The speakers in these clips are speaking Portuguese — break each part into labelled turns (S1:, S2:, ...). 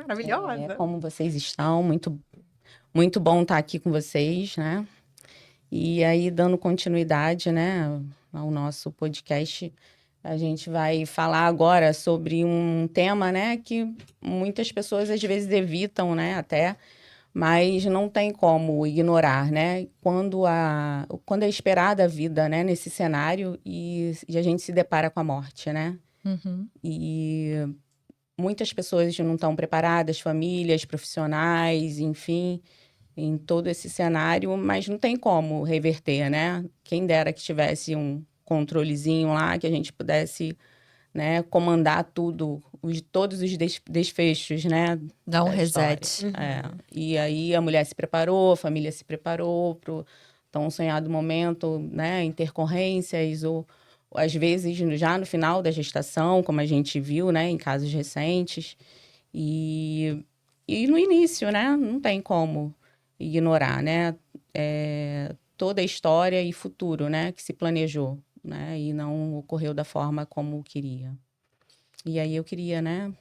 S1: Maravilhosa.
S2: Como vocês estão? Muito, muito bom estar aqui com vocês, né? E aí, dando continuidade, né, ao nosso podcast, a gente vai falar agora sobre um tema, né, que muitas pessoas às vezes evitam, né, até, mas não tem como ignorar, né? Quando é esperada a vida, né, nesse cenário e a gente se depara com a morte, né? E muitas pessoas não estão preparadas, famílias, profissionais, enfim, em todo esse cenário, mas não tem como reverter, né? Quem dera que tivesse um controlezinho lá, que a gente pudesse, né, comandar tudo, todos os desfechos, né,
S3: Dá um
S2: da história.
S3: reset.
S2: E aí a mulher se preparou, a família se preparou para o tão sonhado momento, né, intercorrências ou às vezes já no final da gestação, como a gente viu, né, em casos recentes. E no início, né, não tem como ignorar, né, toda a história e futuro, né, que se planejou, né, e não ocorreu da forma como queria. E aí eu queria, né,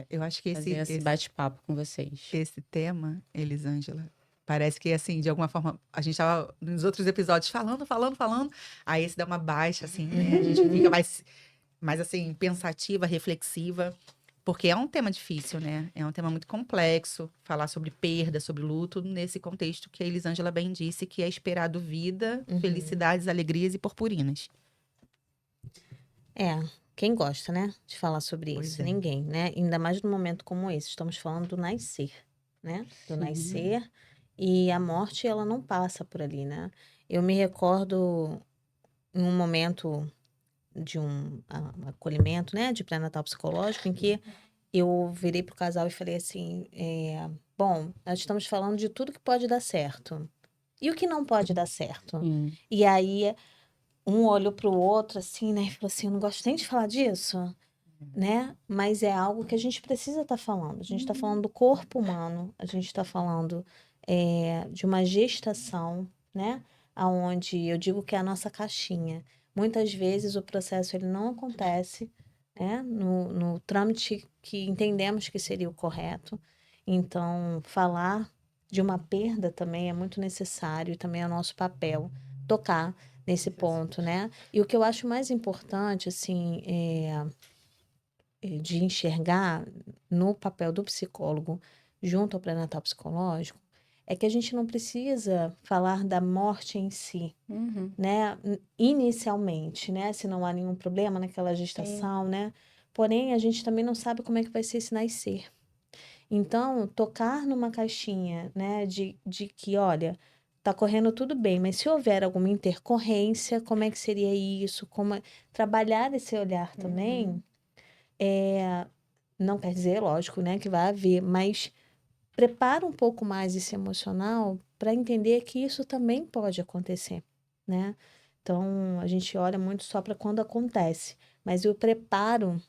S1: Eu acho que
S2: fazer esse bate-papo com vocês.
S1: esse tema, Elisângela, parece que, assim, de alguma forma, a gente estava nos outros episódios falando, aí esse dá uma baixa, assim, né? A gente fica mais assim, pensativa, reflexiva, porque é um tema difícil, né? É um tema muito complexo, falar sobre perda, sobre luto, nesse contexto que a Elisângela bem disse, que é esperado vida, felicidades, alegrias e purpurinas.
S4: Quem gosta, né, de falar sobre
S1: Pois
S4: isso?
S1: é.
S4: Ninguém, né? Ainda mais num momento como esse. Estamos falando do nascer, né? Do nascer. E a morte, ela não passa por ali, né? Eu me recordo em um momento de um acolhimento, né? De pré-natal psicológico, em que eu virei pro casal e falei assim, bom, nós estamos falando de tudo que pode dar certo. E o que não pode dar certo? E aí, um olhou pro outro, assim, né? E falou assim, eu não gosto nem de falar disso, né? Mas é algo que a gente precisa estar falando. A gente está falando do corpo humano, a gente está falando de uma gestação, né? Aonde eu digo que é a nossa caixinha. Muitas vezes o processo ele não acontece, né? No trâmite que entendemos que seria o correto. Então, falar de uma perda também é muito necessário e também é nosso papel tocar nesse ponto, né? E o que eu acho mais importante, assim, de enxergar no papel do psicólogo junto ao pré-natal psicológico é que a gente não precisa falar da morte em si, né? Inicialmente, né? Se não há nenhum problema naquela gestação, né? Porém, a gente também não sabe como é que vai ser esse nascer. Então, tocar numa caixinha, né? De que, olha, tá correndo tudo bem, mas se houver alguma intercorrência, como é que seria isso? Trabalhar esse olhar também não quer dizer, lógico, né, que vai haver, mas prepara um pouco mais esse emocional para entender que isso também pode acontecer, né? Então, a gente olha muito só para quando acontece, mas o preparo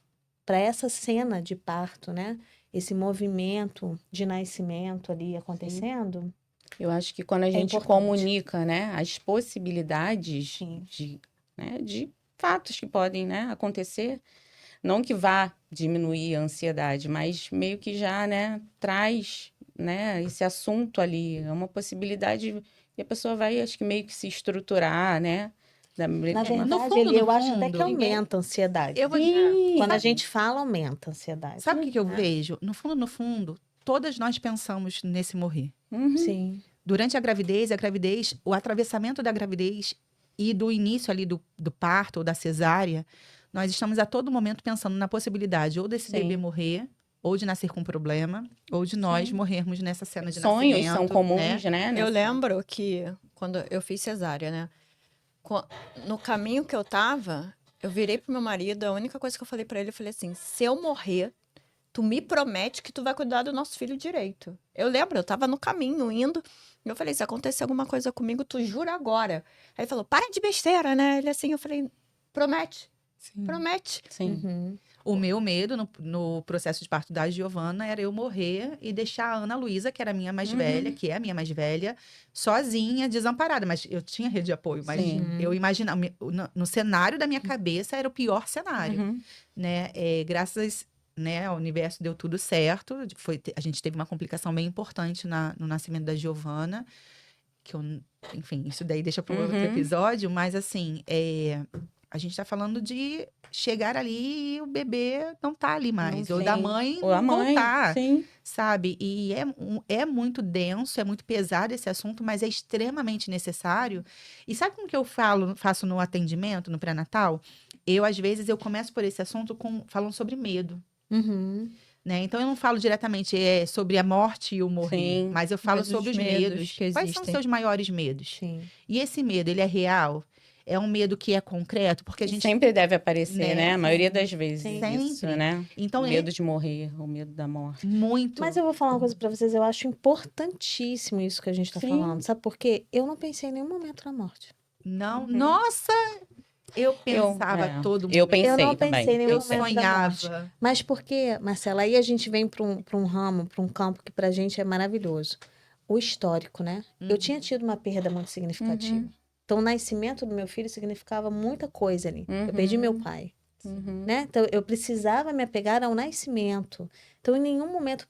S4: para essa cena de parto, né? Esse movimento de nascimento ali acontecendo.
S2: Eu acho que quando a gente
S4: importante.
S2: comunica, né, as possibilidades
S4: Sim.
S2: de fatos que podem, né, acontecer, não que vá diminuir a ansiedade, mas meio que já, né, traz, né, esse assunto ali, é uma possibilidade e a pessoa vai, acho que meio que se estruturar, né?
S4: Na
S1: No
S4: verdade,
S1: fundo,
S4: eu acho até que
S1: ninguém-
S4: aumenta a ansiedade.
S1: Eu vou
S4: Quando a gente fala, aumenta a ansiedade.
S1: Sabe o que eu vejo? No fundo, todas nós pensamos nesse morrer.
S4: Sim.
S1: Durante a gravidez, o atravessamento da gravidez e do início ali do parto ou da cesárea, nós estamos a todo momento pensando na possibilidade ou desse bebê morrer, ou de nascer com problema, ou de nós morrermos nessa cena de
S2: Sonhos
S1: nascimento.
S2: são comuns, né?
S3: Eu lembro que quando eu fiz cesárea, né? No caminho que eu tava, eu virei pro meu marido, a única coisa que eu falei pra ele, eu falei assim, se eu morrer, tu me promete que tu vai cuidar do nosso filho direito. Eu lembro, eu tava no caminho, indo, e eu falei, se acontecer alguma coisa comigo, tu jura agora. Aí ele falou, para de besteira, né? Ele assim, eu falei, promete.
S1: Sim.
S3: Promete.
S2: Sim.
S1: O meu medo no processo de parto da Giovana era eu morrer e deixar a Ana Luísa, que era a minha mais velha, que é a minha mais velha, sozinha, desamparada. Mas eu tinha rede de apoio. Mas eu imaginava, no cenário da minha cabeça, era o pior cenário. Né? Graças, né? O universo deu tudo certo. A gente teve uma complicação bem importante no nascimento da Giovana, que eu, enfim, isso daí deixa para outro episódio, mas assim, a gente tá falando de chegar ali e o bebê não tá ali mais,
S2: Não
S1: ou da
S2: tem.
S1: mãe
S2: Ou a
S1: não
S2: mãe,
S1: voltar,
S2: sim.
S1: sabe? E é muito denso, é muito pesado esse assunto, mas é extremamente necessário. E sabe como que eu faço no atendimento, no pré-natal? Às vezes, eu começo por esse assunto falando sobre medo.
S4: Uhum.
S1: Né? Então, eu não falo diretamente sobre a morte e o morrer,
S2: Sim.
S1: mas eu falo
S3: Mas
S1: sobre
S3: os
S1: os
S3: medos
S1: medos.
S3: que
S1: Quais são os
S3: existem.
S1: seus maiores medos?
S4: Sim.
S1: E esse medo, ele é real? É um medo que é concreto? Porque a
S2: E
S1: gente...
S2: sempre deve aparecer, né? A maioria das vezes
S4: Sempre.
S2: isso, né?
S1: Então,
S2: O medo de morrer, o medo da morte.
S1: muito.
S4: Mas eu vou falar uma coisa pra vocês, eu acho importantíssimo isso que a gente tá
S2: Sim.
S4: falando. Sabe por quê? Eu não pensei em nenhum momento na morte.
S1: Não, nossa, eu pensava todo
S2: Eu
S1: momento.
S2: pensei
S4: Eu não
S2: também.
S4: pensei em nenhum
S1: Eu
S4: momento da morte.
S1: sonhava.
S4: Mas por quê, Marcela? Aí a gente vem para um ramo, para um campo que pra gente é maravilhoso. O histórico, né? Eu tinha tido uma perda muito significativa. Então, o nascimento do meu filho significava muita coisa ali. Eu perdi meu pai, né? Então, eu precisava me apegar ao nascimento. Então, em nenhum momento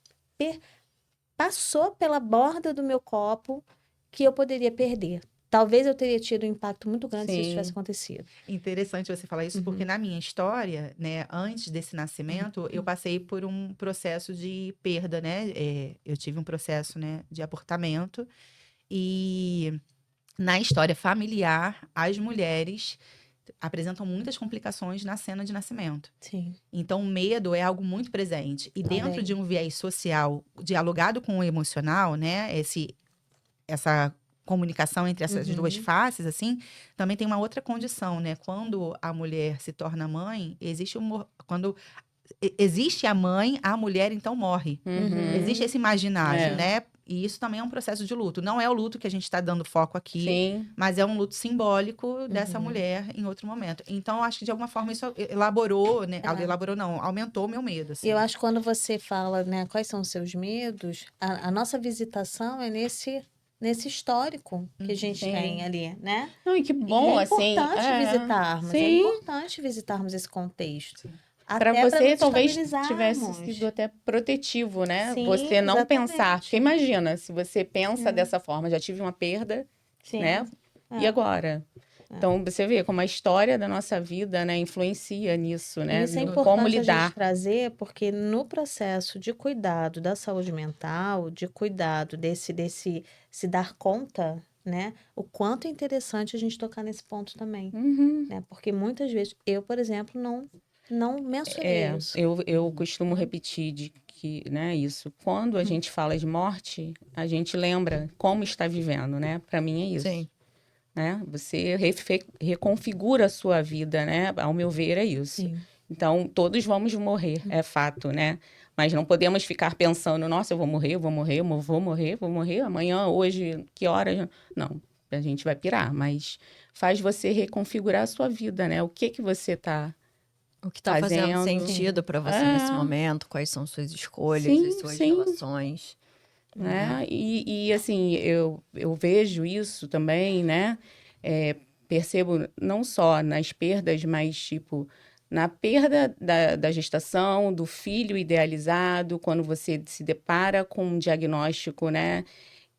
S4: passou pela borda do meu copo que eu poderia perder. Talvez eu teria tido um impacto muito grande se isso
S2: Sim.
S4: tivesse acontecido.
S1: Interessante você falar isso, porque na minha história, né, antes desse nascimento, eu passei por um processo de perda, né? Eu tive um processo, né, de abortamento. E na história familiar, as mulheres apresentam muitas complicações na cena de nascimento.
S4: Sim.
S1: Então, o medo é algo muito presente. E dentro
S4: Também.
S1: de um viés social, dialogado com o emocional, né? Essa comunicação entre essas duas faces, assim, também tem uma outra condição, né? Quando a mulher se torna mãe, quando existe a mãe, a mulher então morre. Existe esse imaginário,
S2: É.
S1: né? E isso também é um processo de luto. Não é o luto que a gente está dando foco aqui,
S2: Sim.
S1: mas é um luto simbólico dessa mulher em outro momento. Então, eu acho que de alguma forma isso elaborou, né? Elaborou não, aumentou o meu medo, assim.
S4: E eu acho que quando você fala, né, quais são os seus medos, a nossa visitação é nesse histórico que a gente
S2: Sim.
S4: tem ali, né?
S2: Não, e que bom,
S4: e é
S2: assim.
S4: importante visitarmos, é
S2: Sim.
S4: importante visitarmos esse contexto.
S2: Para
S4: Até
S2: você,
S4: nos
S2: talvez
S4: estabilizarmos.
S2: tivesse sido até protetivo, né?
S4: Sim,
S2: você não
S4: exatamente.
S2: pensar. Porque imagina, se você pensa dessa forma, já tive uma perda,
S4: Sim.
S2: né? E agora? Então, você vê como a história da nossa vida, né, influencia nisso, né?
S4: Isso é
S2: No
S4: importante
S2: como
S4: a gente
S2: lidar.
S4: trazer, porque no processo de cuidado da saúde mental, de cuidado desse se dar conta, né? O quanto é interessante a gente tocar nesse ponto também, né? Porque muitas vezes, eu, por exemplo, não mencionei isso.
S2: Eu costumo repetir de que, né, isso. Quando a gente fala de morte, a gente lembra como está vivendo, né? Para mim é isso.
S3: Sim.
S2: Né? Você reconfigura a sua vida, né? Ao meu ver, é isso.
S4: Sim.
S2: Então, todos vamos morrer, é fato, né? Mas não podemos ficar pensando, nossa, eu vou morrer, eu vou morrer, eu vou morrer, vou morrer, amanhã, hoje, que horas? Não, a gente vai pirar, mas faz você reconfigurar a sua vida, né? O que você tá
S3: O que está fazendo
S2: fazendo.
S3: sentido para você nesse momento? Quais são suas escolhas,
S2: Sim,
S3: as suas
S2: sim.
S3: relações?
S2: Né? E assim, eu vejo isso também, né? Percebo não só nas perdas, mas tipo, na perda da gestação, do filho idealizado, quando você se depara com um diagnóstico, né?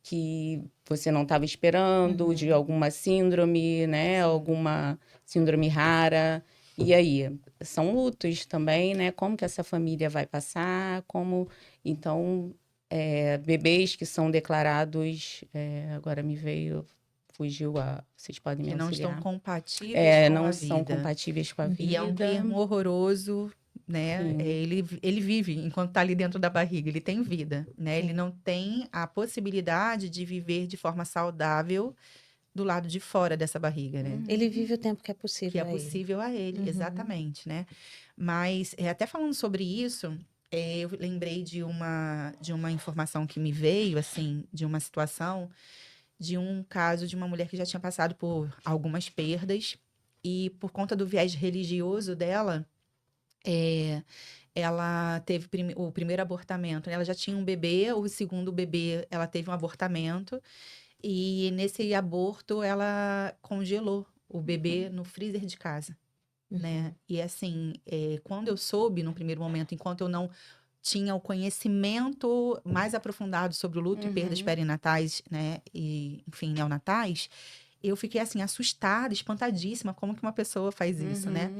S2: Que você não estava esperando, de alguma síndrome, né? Alguma síndrome rara. E aí? São lutos também, né? Como que essa família vai passar? Então, bebês que são declarados, agora fugiu vocês podem me
S1: Que não
S2: auxiliar.
S1: estão compatíveis com
S2: Não
S1: a
S2: são
S1: vida.
S2: compatíveis com a vida.
S1: E é um termo horroroso, né? Ele vive enquanto está ali dentro da barriga, ele tem vida, né? Ele não tem a possibilidade de viver de forma saudável do lado de fora dessa barriga, né?
S4: Ele vive o tempo que é possível
S1: Que é
S4: a ele.
S1: possível a ele, exatamente, né? Mas, até falando sobre isso, eu lembrei de uma informação que me veio, assim, de uma situação, de um caso de uma mulher que já tinha passado por algumas perdas e por conta do viés religioso dela, ela teve o primeiro abortamento, né? Ela já tinha um bebê, o segundo bebê, ela teve um abortamento e nesse aborto ela congelou o bebê no freezer de casa. né? E assim, quando eu soube, no primeiro momento, enquanto eu não tinha o conhecimento mais aprofundado sobre o luto e perdas perinatais, né? E, enfim, neonatais, eu fiquei assim, assustada, espantadíssima, como que uma pessoa faz isso, né?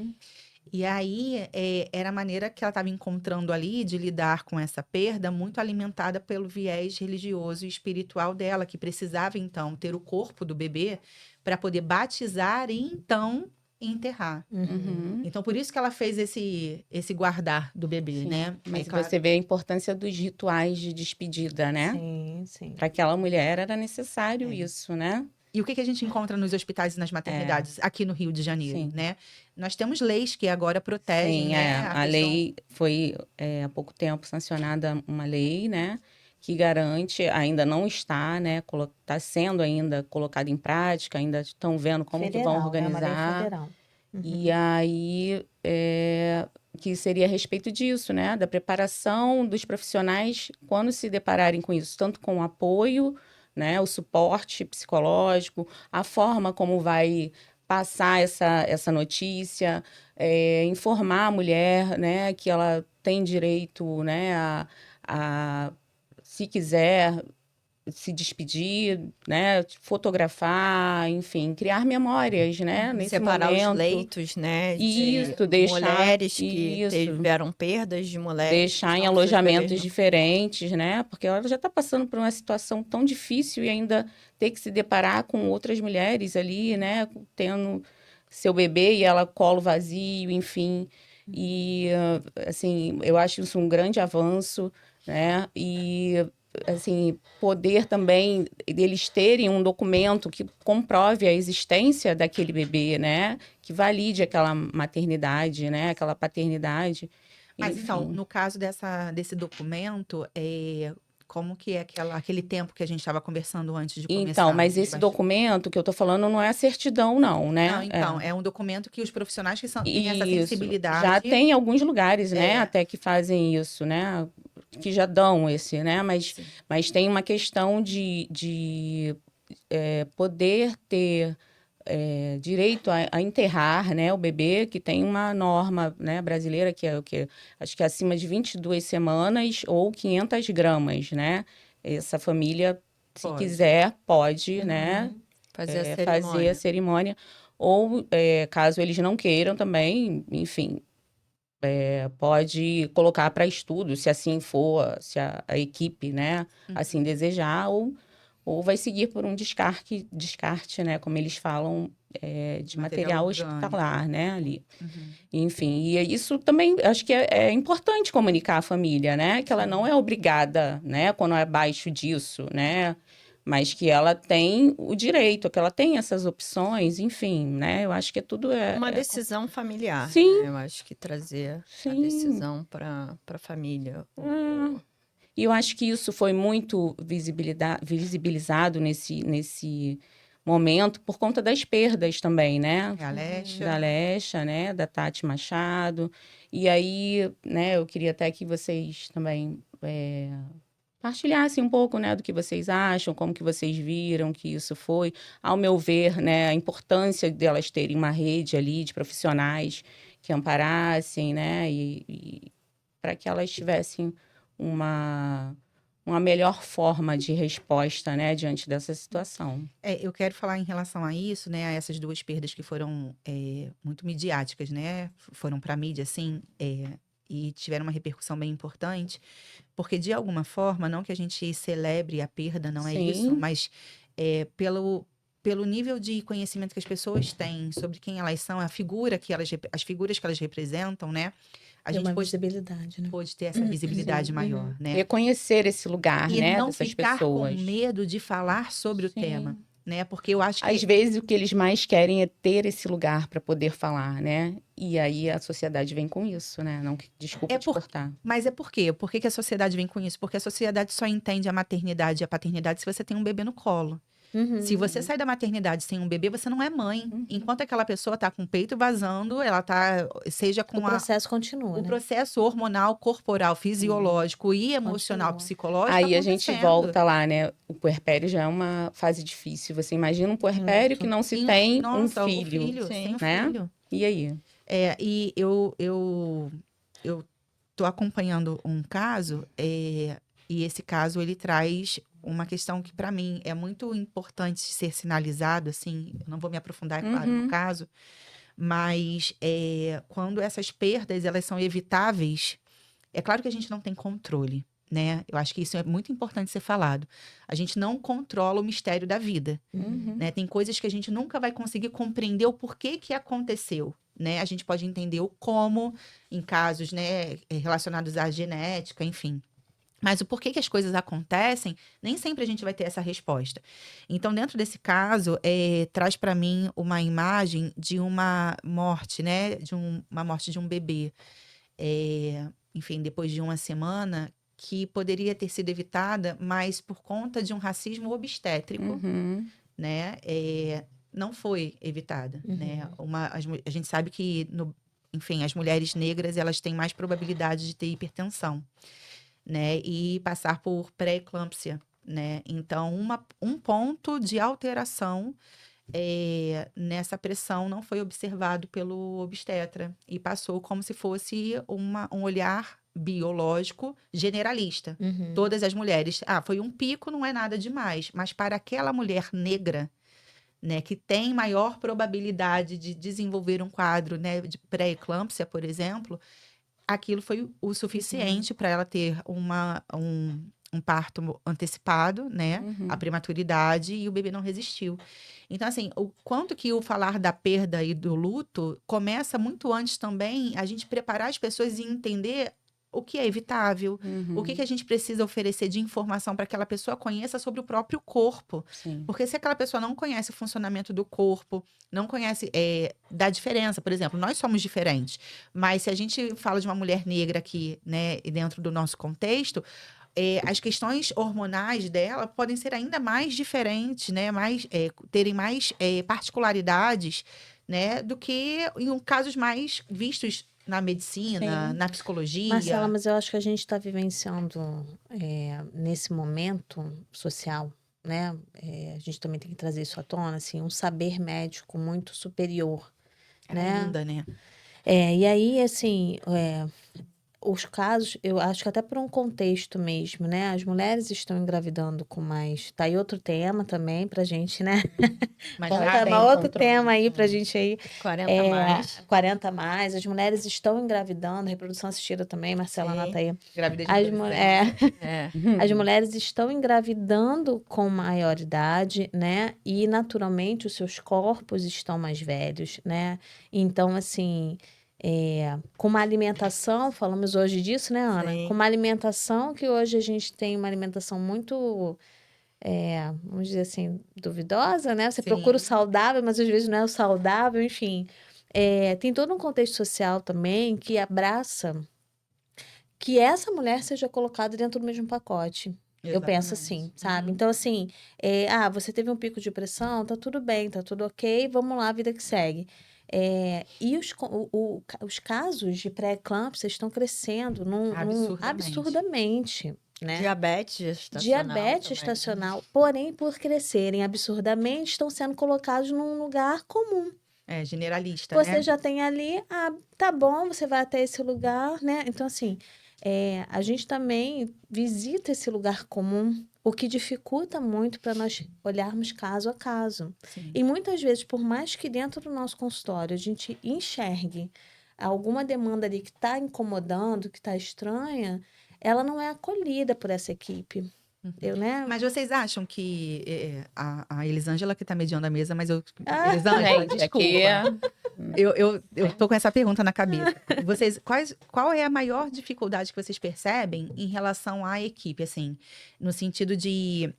S1: E aí, era a maneira que ela estava encontrando ali de lidar com essa perda, muito alimentada pelo viés religioso e espiritual dela, que precisava, então, ter o corpo do bebê para poder batizar e, então, enterrar. Então, por isso que ela fez esse guardar do bebê,
S2: Sim.
S1: né?
S2: Mas
S1: É claro
S2: você vê a importância dos rituais de despedida, né?
S4: Sim, sim.
S2: Para aquela mulher era necessário
S1: É.
S2: isso, né?
S1: E o que a gente encontra nos hospitais e nas maternidades aqui no Rio de Janeiro,
S2: Sim.
S1: né? Nós temos leis que agora protegem,
S2: Sim,
S1: né?
S2: a lei foi há pouco tempo sancionada uma lei, né? Que garante, ainda não está, né? Está sendo ainda colocada em prática, ainda estão vendo como que vão
S4: Federal, né? Uma lei
S2: organizar.
S4: federal.
S2: E aí, que seria a respeito disso, né? Da preparação dos profissionais quando se depararem com isso, tanto com o apoio, né? O suporte psicológico, a forma como vai passar essa notícia, informar a mulher, né? Que ela tem direito, né? Se quiser se despedir, né, fotografar, enfim, criar memórias, né, nesse
S3: Separar os
S2: momento.
S3: leitos, né?
S2: Isso,
S3: De
S2: deixar
S3: mulheres que
S2: isso,
S3: tiveram perdas, de mulheres que
S2: deixar em
S3: estão com seus
S2: alojamentos
S3: bebês
S2: diferentes, né? Porque ela já está passando por uma situação tão difícil e ainda ter que se deparar com outras mulheres ali, né, tendo seu bebê e ela colo vazio, enfim. E assim, eu acho isso um grande avanço, né? E assim, poder também deles terem um documento que comprove a existência daquele bebê, né? Que valide aquela maternidade, né? Aquela paternidade.
S1: Mas então,
S2: Enfim.
S1: no caso desse documento, como que é aquele tempo que a gente estava conversando antes de
S2: Então,
S1: começar?
S2: mas esse documento que eu tô falando não é a certidão, não, né?
S1: Não, então, é um documento que os profissionais que têm essa
S2: Isso.
S1: sensibilidade.
S2: Já tem alguns lugares, né,
S1: É.
S2: até que fazem isso, né? Que já dão esse, né?
S1: Sim.
S2: Mas tem uma questão de poder ter direito a enterrar, né, o bebê, que tem uma norma, né, brasileira, que é o que acho que é acima de 22 semanas ou 500 gramas, né? Essa família, se
S1: Pode.
S2: quiser, pode, né,
S3: fazer a
S2: fazer
S3: cerimônia.
S2: a cerimônia. Ou, caso eles não queiram também, enfim, pode colocar para estudo, se assim for, se a equipe, né, assim desejar, ou vai seguir por um descarte, né, como eles falam, de material
S1: orgânico.
S2: hospitalar, né, ali. Enfim, e isso também, acho que é importante comunicar à família, né, que ela não é obrigada, né, quando é abaixo disso, né, mas que ela tem o direito, que ela tem essas opções, enfim, né, eu acho que tudo
S3: Uma decisão familiar,
S2: Sim.
S3: né? Eu acho que trazer a
S2: Sim.
S3: decisão para a família.
S2: E eu acho que isso foi muito visibilizado nesse momento por conta das perdas também, né?
S1: É a Lécia.
S2: Da Alexa, né? Da Tati Machado. E aí, né, eu queria até que vocês também partilhassem um pouco, né, do que vocês acham, como que vocês viram que isso foi. Ao meu ver, né, a importância delas terem uma rede ali de profissionais que amparassem, né, e para que elas tivessem uma melhor forma de resposta, né, diante dessa situação.
S1: Eu quero falar em relação a isso, né, a essas duas perdas que foram muito midiáticas, né, foram para a mídia, assim, e tiveram uma repercussão bem importante, porque de alguma forma, não que a gente celebre a perda, não é
S2: Sim.
S1: isso, mas pelo nível de conhecimento que as pessoas têm sobre quem elas são, as figuras que elas representam, né, a
S4: Tem
S1: gente
S4: uma
S1: pôde
S4: visibilidade, né?
S1: ter essa visibilidade maior, né?
S2: Reconhecer esse lugar,
S1: E
S2: né,
S1: não
S2: dessas
S1: ficar
S2: pessoas.
S1: com medo de falar sobre o
S2: Sim.
S1: tema, né? Porque eu acho que
S2: Às vezes o que eles mais querem é ter esse lugar para poder falar, né? E aí a sociedade vem com isso, né? Não, desculpa te cortar.
S1: Mas é por quê? Por que que a sociedade vem com isso? Porque a sociedade só entende a maternidade e a paternidade se você tem um bebê no colo. Se você sai da maternidade sem um bebê, você não é mãe. Enquanto aquela pessoa tá com o peito vazando, ela tá, seja com
S4: O processo continua,
S1: o
S4: né?
S1: processo hormonal, corporal, fisiológico e emocional,
S4: Continua.
S1: psicológico
S2: Aí a gente
S1: acontecendo.
S2: volta lá, né? O puerpério já é uma fase difícil. Você imagina um puerpério que não se
S1: E,
S2: tem
S1: nossa,
S2: um
S1: o
S2: filho,
S1: sem o
S2: né?
S1: filho.
S2: E aí?
S1: E eu tô acompanhando um caso, e esse caso ele traz uma questão que para mim é muito importante ser sinalizado, assim, eu não vou me aprofundar, é claro, no caso, mas quando essas perdas elas são evitáveis, é claro que a gente não tem controle, né? Eu acho que isso é muito importante ser falado. A gente não controla o mistério da vida, né? Tem coisas que a gente nunca vai conseguir compreender o porquê que aconteceu, né? A gente pode entender o como em casos, né, relacionados à genética, enfim. Mas o porquê que as coisas acontecem, nem sempre a gente vai ter essa resposta. Então, dentro desse caso, traz para mim uma imagem de uma morte, né? Uma morte de um bebê. Enfim, depois de uma semana, que poderia ter sido evitada, mas por conta de um racismo obstétrico, né? Não foi evitada, né? A gente sabe que, enfim, as mulheres negras, elas têm mais probabilidade de ter hipertensão, né? E passar por pré-eclâmpsia, né? Então, um ponto de alteração nessa pressão não foi observado pelo obstetra e passou como se fosse um olhar biológico generalista. Todas as mulheres, foi um pico, não é nada demais, mas para aquela mulher negra, né, que tem maior probabilidade de desenvolver um quadro, né, de pré-eclâmpsia, por exemplo, aquilo foi o suficiente para ela ter um parto antecipado, né? A prematuridade, e o bebê não resistiu. Então, assim, o quanto que o falar da perda e do luto começa muito antes também a gente preparar as pessoas e entender o que é evitável, o que a gente precisa oferecer de informação para que aquela pessoa conheça sobre o próprio corpo.
S2: Sim.
S1: Porque se aquela pessoa não conhece o funcionamento do corpo, não conhece da diferença, por exemplo, nós somos diferentes, mas se a gente fala de uma mulher negra aqui, né, e dentro do nosso contexto, as questões hormonais dela podem ser ainda mais diferentes, né, terem mais particularidades, né, do que em casos mais vistos na medicina,
S2: Sim.
S1: na psicologia.
S4: Marcela, mas eu acho que a gente está vivenciando nesse momento social, né? A gente também tem que trazer isso à tona, assim, um saber médico muito superior, né?
S1: Ainda, né?
S4: E aí, assim, os casos, eu acho que até por um contexto mesmo, né? As mulheres estão engravidando com mais. Tá aí outro tema também pra gente, né?
S1: Mas
S4: Vamos
S1: já
S4: tomar
S1: bem
S4: outro
S1: controle.
S4: tema aí pra gente aí.
S3: 40 mais.
S4: 40 a mais. As mulheres estão engravidando, reprodução assistida também, Marcela,
S3: Sim.
S4: anota aí.
S1: Gravidez
S4: As,
S1: adolescente.
S4: as mulheres estão engravidando com maior idade, né? E naturalmente os seus corpos estão mais velhos, né? Então, assim, com uma alimentação, falamos hoje disso, né, Ana?
S3: Sim.
S4: Com uma alimentação que hoje a gente tem uma alimentação muito, vamos dizer assim, duvidosa, né? Você
S1: Sim.
S4: procura o saudável, mas às vezes não é o saudável, enfim. Tem todo um contexto social também que abraça que essa mulher seja colocada dentro do mesmo pacote. Eu penso assim,
S1: Exatamente.
S4: sabe?
S1: Uhum.
S4: Então, assim, você teve um pico de pressão, tá tudo bem, tá tudo ok, vamos lá, vida que segue. E os casos de pré-eclâmpsia estão crescendo absurdamente, né?
S3: Diabetes gestacional.
S4: Diabetes
S3: também.
S4: gestacional, porém, por crescerem absurdamente, estão sendo colocados num lugar comum.
S1: Generalista,
S4: Você
S1: né?
S4: já tem ali, tá bom, você vai até esse lugar, né? Então, assim, a gente também visita esse lugar comum, o que dificulta muito para nós olharmos caso a caso.
S1: Sim.
S4: E muitas vezes, por mais que dentro do nosso consultório a gente enxergue alguma demanda ali que está incomodando, que está estranha, ela não é acolhida por essa equipe. Né?
S1: Mas vocês acham que a Elisângela que tá mediando a mesa, mas eu.
S4: Ah,
S1: Elisângela,
S2: Gente,
S1: desculpa. Eu tô com essa pergunta na cabeça. Qual é a maior dificuldade que vocês percebem em relação à equipe, assim? No sentido de.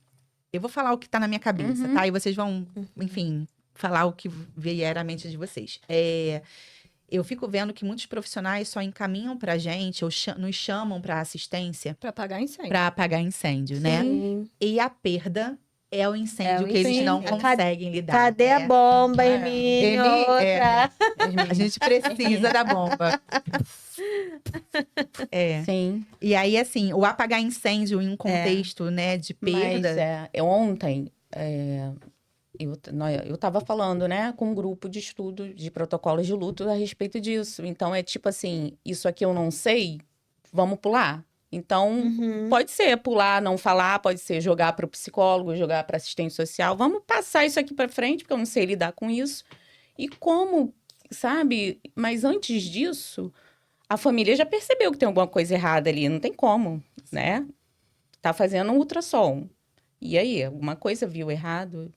S1: Eu vou falar o que tá na minha cabeça, tá? E vocês vão, enfim, falar o que vier à mente de vocês. Eu fico vendo que muitos profissionais só encaminham pra gente, ou nos chamam pra assistência
S3: Para apagar incêndio.
S1: para apagar incêndio, né?
S4: Sim.
S1: E a perda é o incêndio
S4: o
S1: que eles
S4: incêndio.
S1: não conseguem lidar.
S4: Cadê a bomba,
S3: É.
S4: Emílio?
S1: Ele-
S4: Outra.
S1: A gente precisa da bomba.
S2: Sim.
S1: E aí, assim, o apagar incêndio em um contexto, né, de perda.
S2: Mas ontem, eu estava falando, né, com um grupo de estudo de protocolos de luto a respeito disso. Então, é tipo assim, isso aqui eu não sei, vamos pular. Então,
S4: Uhum.
S2: pode ser pular, não falar, pode ser jogar para o psicólogo, jogar para assistente social. Vamos passar isso aqui para frente, porque eu não sei lidar com isso. E como, sabe? Mas antes disso, a família já percebeu que tem alguma coisa errada ali, não tem como, né? Tá fazendo um ultrassom. E aí, alguma coisa viu errado?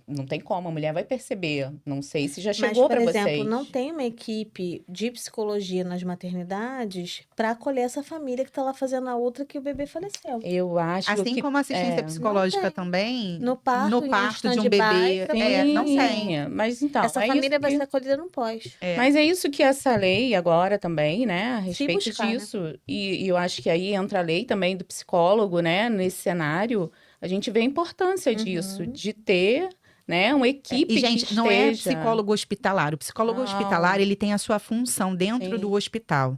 S2: Não tem como, a mulher vai perceber. Não sei se já
S4: Mas,
S2: chegou
S4: por
S2: para
S4: exemplo,
S2: vocês.
S4: não tem uma equipe de psicologia nas maternidades para acolher essa família que está lá fazendo a outra que o bebê faleceu.
S2: Eu acho
S1: Assim
S2: que
S1: como assistência psicológica
S4: Não tem.
S1: também,
S4: No parto, em
S1: parto de um
S4: stand-by,
S1: bebê,
S4: pra
S1: não
S2: sim,
S1: tem.
S2: mas então,
S4: essa
S2: é
S4: família
S2: isso
S4: vai
S2: que...
S4: ser acolhida no pós.
S2: Mas é isso que essa lei agora também, né, a
S4: Se
S2: respeito
S4: buscar, né?
S2: disso. E eu acho que aí entra a lei também do psicólogo, né, nesse cenário, a gente vê a importância disso,
S4: Uhum.
S2: de ter, né, uma equipe
S1: E, gente,
S2: que
S1: não é
S2: esteja...
S1: psicólogo hospitalar. O psicólogo hospitalar,
S2: Não,
S1: ele tem a sua função dentro do
S2: sim.
S1: hospital.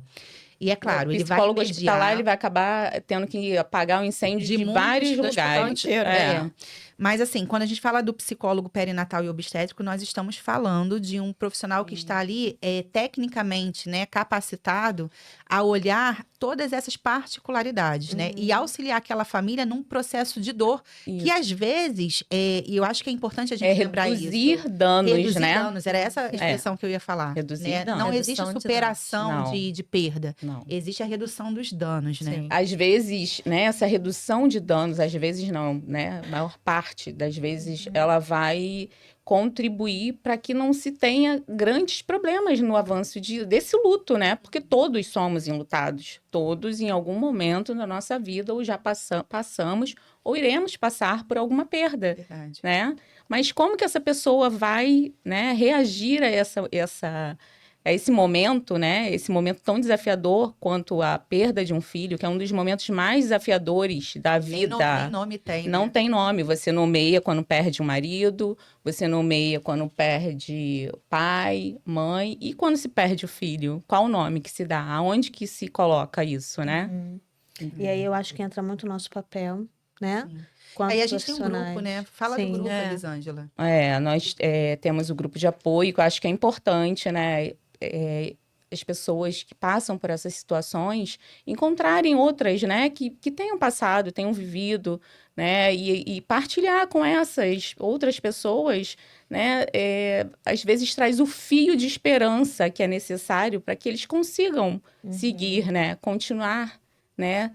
S1: E é claro,
S2: O
S1: ele vai
S2: psicólogo hospitalar, ele
S1: mediar
S2: vai acabar tendo que apagar o incêndio
S1: de
S2: de
S1: muitos
S2: vários
S3: do hospital
S2: lugares.
S3: inteiro,
S2: É.
S1: Mas, assim, quando a gente fala do psicólogo perinatal e obstétrico, nós estamos falando de um profissional que está ali, tecnicamente, né, capacitado a olhar todas essas particularidades, né? E auxiliar aquela família num processo de dor, que
S2: Isso.
S1: às vezes, e eu acho que é importante a gente lembrar isso.
S2: Reduzir danos,
S1: Reduzir
S2: né?
S1: danos, era essa expressão que eu ia falar.
S2: Reduzir
S1: Né?
S2: danos.
S1: Não existe
S3: Redução de
S1: superação
S2: danos. Não.
S1: de perda.
S2: Não.
S1: Existe a redução dos danos, né?
S3: Sim.
S2: Às vezes, né, essa redução de danos, às vezes não, né? A maior parte das vezes ela vai contribuir para que não se tenha grandes problemas no avanço desse luto, né? Porque todos somos enlutados. Todos, em algum momento da nossa vida, ou já passamos, ou iremos passar por alguma perda,
S1: Verdade.
S2: né? Mas como que essa pessoa vai, né, reagir a esse momento, né? Esse momento tão desafiador quanto a perda de um filho, que é um dos momentos mais desafiadores da vida.
S1: Nem nome tem,
S2: Não
S1: né?
S2: tem nome. Você nomeia quando perde um marido, você nomeia quando perde pai, mãe, e quando se perde o filho. Qual o nome que se dá? Aonde que se coloca isso, né?
S4: E aí eu acho que entra muito o nosso papel, né?
S1: Sim.
S4: Quanto
S1: Aí a gente tem um grupo,
S4: profissionais.
S1: né? Fala
S4: Sim.
S1: do grupo,
S3: É.
S1: Elisângela.
S2: Nós temos o grupo de apoio, que eu acho que é importante, né? As pessoas que passam por essas situações encontrarem outras, né? Que tenham passado, tenham vivido, né? E partilhar com essas outras pessoas, né? Às vezes traz o fio de esperança que é necessário para que eles consigam seguir, né? Continuar, né?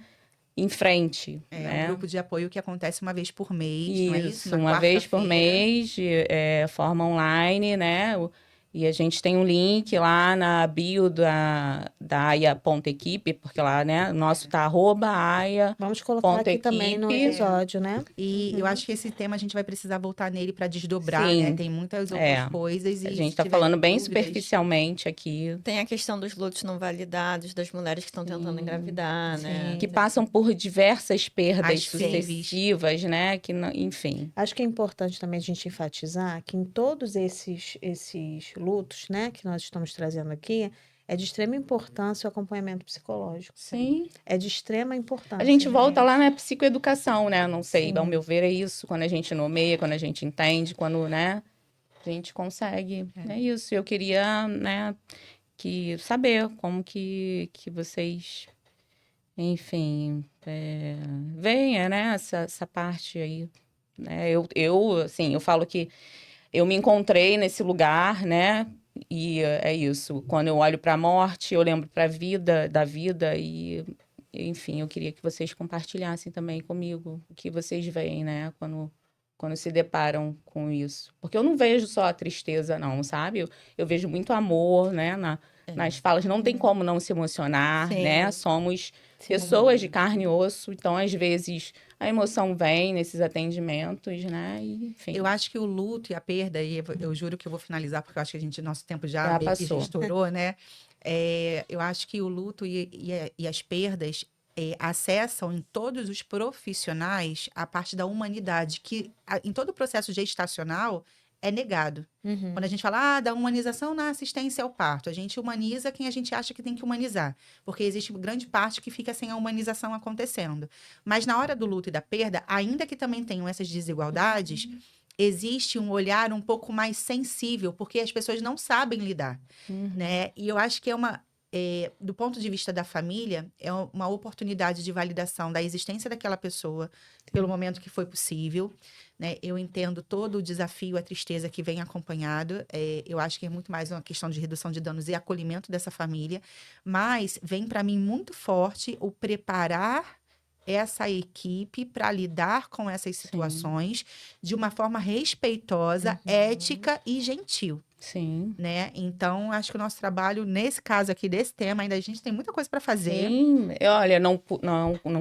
S2: Em frente,
S1: É
S2: né?
S1: um grupo de apoio que acontece uma vez por mês, não é isso? Na
S2: Uma vez por
S1: quarta-feira.
S2: mês, forma online, né? E a gente tem um link lá na bio da Aya.equipe, porque lá, né? Nosso tá @Aya.
S4: Vamos colocar aqui também no
S2: equipe.
S4: episódio, né?
S1: E eu acho que esse tema a gente vai precisar voltar nele para desdobrar, né?
S2: Sim.
S1: Tem muitas outras coisas.
S2: A
S1: E
S2: gente
S1: se
S2: tá
S1: tiver
S2: falando bem
S1: dúvidas,
S2: superficialmente aqui.
S3: Tem a questão dos lutos não validados, das mulheres que estão tentando engravidar, né?
S4: sim.
S2: Que passam por diversas perdas
S1: As FIVs.
S2: sucessivas, né? Enfim.
S4: Acho que é importante também a gente enfatizar que em todos esses lutos, né, que nós estamos trazendo aqui, é de extrema importância o acompanhamento psicológico.
S2: Sim.
S4: É de extrema importância.
S2: A gente
S4: né?
S2: volta lá na psicoeducação, né? Não sei,
S4: Sim.
S2: ao meu ver, é isso. Quando a gente nomeia, quando a gente entende, quando, né? A gente consegue. É isso. Eu queria, né, saber como que vocês, enfim, veem, né, essa parte aí. Né? Assim, eu falo que eu me encontrei nesse lugar, né? E é isso. Quando eu olho para a morte, eu lembro da vida e, enfim, eu queria que vocês compartilhassem também comigo o que vocês veem, né? Quando se deparam com isso. Porque eu não vejo só a tristeza, não, sabe? Eu vejo muito amor, né? Nas falas. Não tem como não se emocionar,
S3: Sim.
S2: né? Somos
S4: Sim.
S2: pessoas de carne e osso. Então, às vezes, a emoção vem nesses atendimentos, né? E, enfim.
S1: Eu acho que o luto e a perda, e eu juro que eu vou finalizar, porque eu acho que nosso tempo já
S2: Já
S1: meio que
S2: passou.
S1: estourou, né? Eu acho que o luto e as perdas acessam em todos os profissionais a parte da humanidade, que em todo o processo gestacional é negado.
S4: Uhum.
S1: Quando a gente fala da humanização na assistência ao parto, a gente humaniza quem a gente acha que tem que humanizar, porque existe grande parte que fica sem a humanização acontecendo. Mas na hora do luto e da perda, ainda que também tenham essas desigualdades, existe um olhar um pouco mais sensível, porque as pessoas não sabem lidar, né? E eu acho que do ponto de vista da família, é uma oportunidade de validação da existência daquela pessoa pelo momento que foi possível, né? Eu entendo todo o desafio, a tristeza que vem acompanhado. Eu acho que é muito mais uma questão de redução de danos e acolhimento dessa família, mas vem para mim muito forte o preparar essa equipe para lidar com essas situações de uma forma respeitosa, ética e gentil.
S2: Sim.
S1: Né? Então, acho que o nosso trabalho, nesse caso aqui, desse tema, ainda a gente tem muita coisa para fazer.
S2: Sim, olha, não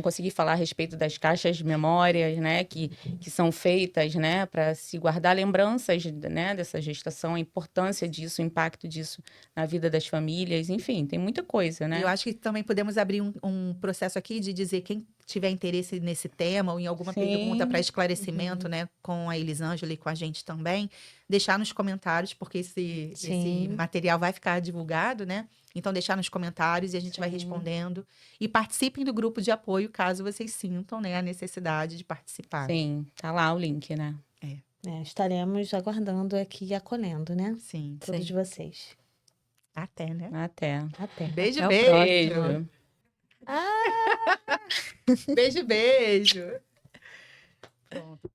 S2: consegui falar a respeito das caixas de memórias, né, que são feitas, né, para se guardar lembranças, né, dessa gestação, a importância disso, o impacto disso na vida das famílias, enfim, tem muita coisa,
S1: E
S2: né?
S1: eu acho que também podemos abrir um processo aqui de dizer quem tiver interesse nesse tema ou em alguma
S2: Sim.
S1: pergunta para esclarecimento, né, com a Elisângela e com a gente também, deixar nos comentários, porque esse
S4: Sim.
S1: material vai ficar divulgado, né? Então, deixar nos comentários e a gente vai respondendo. E participem do grupo de apoio, caso vocês sintam, né, a necessidade de participar.
S2: Sim, tá lá o link, né?
S4: Estaremos aguardando aqui e acolhendo, né?
S1: Sim.
S4: Todos vocês.
S1: Até, né?
S2: Até.
S4: Até.
S1: Beijo,
S3: Até o
S1: beijo.
S2: Beijo.
S1: Beijo, beijo. Pronto.